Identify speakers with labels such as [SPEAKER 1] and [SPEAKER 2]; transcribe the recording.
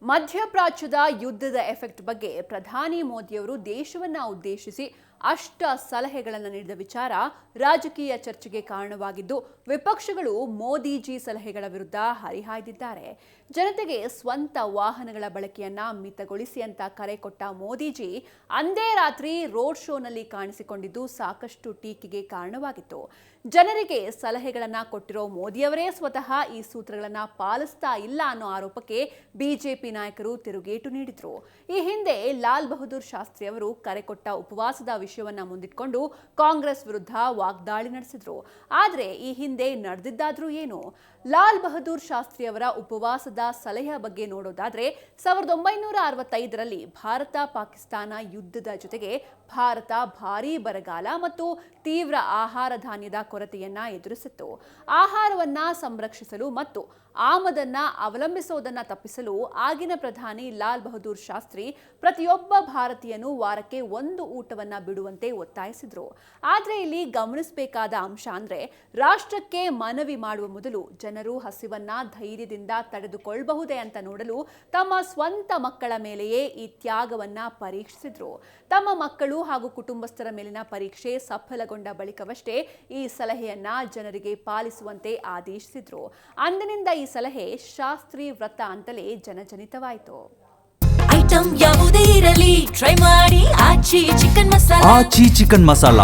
[SPEAKER 1] ಮಧ್ಯಪ್ರಾಚ್ಯದ ಯುದ್ಧದ ಎಫೆಕ್ಟ್ ಬಗ್ಗೆ ಪ್ರಧಾನಿ ಮೋದಿಯವರು ದೇಶವನ್ನ ಉದ್ದೇಶಿಸಿ ಸಲಹೆಗಳನ್ನು ನೀಡಿದ ವಿಚಾರ ರಾಜಕೀಯ ಚರ್ಚೆಗೆ ಕಾರಣವಾಗಿದ್ದು ವಿಪಕ್ಷಗಳು ಮೋದಿಜಿ ಸಲಹೆಗಳ ವಿರುದ್ಧ ಹರಿಹಾಯ್ದಿದ್ದಾರೆ. ಜನತೆಗೆ ಸ್ವಂತ ವಾಹನಗಳ ಬಳಕೆಯನ್ನ ಮಿತಗೊಳಿಸಿ ಅಂತ ಕರೆ ಕೊಟ್ಟ ಮೋದಿಜಿ ಅಂದೇ ರಾತ್ರಿ ರೋಡ್ ಶೋನಲ್ಲಿ ಕಾಣಿಸಿಕೊಂಡಿದ್ದು ಸಾಕಷ್ಟು ಟೀಕೆಗೆ ಕಾರಣವಾಗಿತ್ತು. ಜನರಿಗೆ ಸಲಹೆಗಳನ್ನ ಕೊಟ್ಟಿರೋ ಮೋದಿಯವರೇ ಸ್ವತಃ ಈ ಸೂತ್ರಗಳನ್ನ ಪಾಲಿಸ್ತಾ ಇಲ್ಲ ಅನ್ನೋ ಆರೋಪಕ್ಕೆ ಬಿಜೆಪಿ ನಾಯಕರು ತಿರುಗೇಟು ನೀಡಿದ್ರು. ಈ ಹಿಂದೆ ಲಾಲ್ ಬಹದ್ದೂರ್ ಶಾಸ್ತ್ರಿ ಅವರು ಕರೆ ಕೊಟ್ಟ ಉಪವಾಸದ ವಿಷಯವನ್ನ ಮುಂದಿಟ್ಕೊಂಡು ಕಾಂಗ್ರೆಸ್ ವಿರುದ್ಧ ವಾಗ್ದಾಳಿ ನಡೆಸಿದ್ರು. ಆದ್ರೆ ಈ ಹಿಂದೆ ನಡೆದಿದ್ದಾದ್ರೂ ಏನು? ಲಾಲ್ ಬಹದ್ದೂರ್ ಶಾಸ್ತ್ರಿ ಅವರ ಉಪವಾಸದ ಸಲಹೆಯ ಬಗ್ಗೆ ನೋಡೋದಾದ್ರೆ 1965ರಲ್ಲಿ ಭಾರತ ಪಾಕಿಸ್ತಾನ ಯುದ್ಧದ ಜೊತೆಗೆ ಭಾರತ ಭಾರೀ ಬರಗಾಲ ಮತ್ತು ತೀವ್ರ ಆಹಾರ ಧಾನ್ಯದ ಕೊರತೆಯನ್ನ ಎದುರಿಸಿತ್ತು. ಆಹಾರವನ್ನ ಸಂರಕ್ಷಿಸಲು ಮತ್ತು ಆಮದನ್ನ ಅವಲಂಬಿಸುವುದನ್ನು ತಪ್ಪಿಸಲು ಆಗಿನ ಪ್ರಧಾನಿ ಲಾಲ್ ಬಹದ್ದೂರ್ ಶಾಸ್ತ್ರಿ ಪ್ರತಿಯೊಬ್ಬ ಭಾರತೀಯನು ವಾರಕ್ಕೆ ಒಂದು ಊಟವನ್ನ ಬಿಡುವಂತೆ ಒತ್ತಾಯಿಸಿದ್ರು. ಆದ್ರೆ ಇಲ್ಲಿ ಗಮನಿಸಬೇಕಾದ ಅಂಶ ಅಂದ್ರೆ ರಾಷ್ಟ್ರಕ್ಕೆ ಮನವಿ ಮಾಡುವ ಮೊದಲು ಜನರು ಹಸಿವನ್ನ ಧೈರ್ಯದಿಂದ ತಡೆದುಕೊಳ್ಳಬಹುದೇ ಅಂತ ನೋಡಲು ತಮ್ಮ ಸ್ವಂತ ಮಕ್ಕಳ ಮೇಲೆಯೇ ಈ ತ್ಯಾಗವನ್ನ ಪರೀಕ್ಷಿಸಿದ್ರು. ತಮ್ಮ ಮಕ್ಕಳು ಹಾಗೂ ಕುಟುಂಬಸ್ಥರ ಮೇಲಿನ ಪರೀಕ್ಷೆ ಸಫಲಗೊಂಡ ಬಳಿಕವಷ್ಟೇ ಈ ಸಲಹೆಯನ್ನ ಜನರಿಗೆ ಪಾಲಿಸುವಂತೆ ಆದೇಶಿಸಿದ್ರು. ಅಂದಿನಿಂದ ಈ ಸಲಹೆ ಶಾಸ್ತ್ರಿ ವ್ರತ ಅಂತಲೇ ಜನಜನಿತವಾಯಿತು.
[SPEAKER 2] ಐಟಂ ಯಾವುದೇ ಇರಲಿ ಟ್ರೈ ಮಾಡಿ ಆಚಿ ಚಿಕನ್ ಮಸಾಲಾ.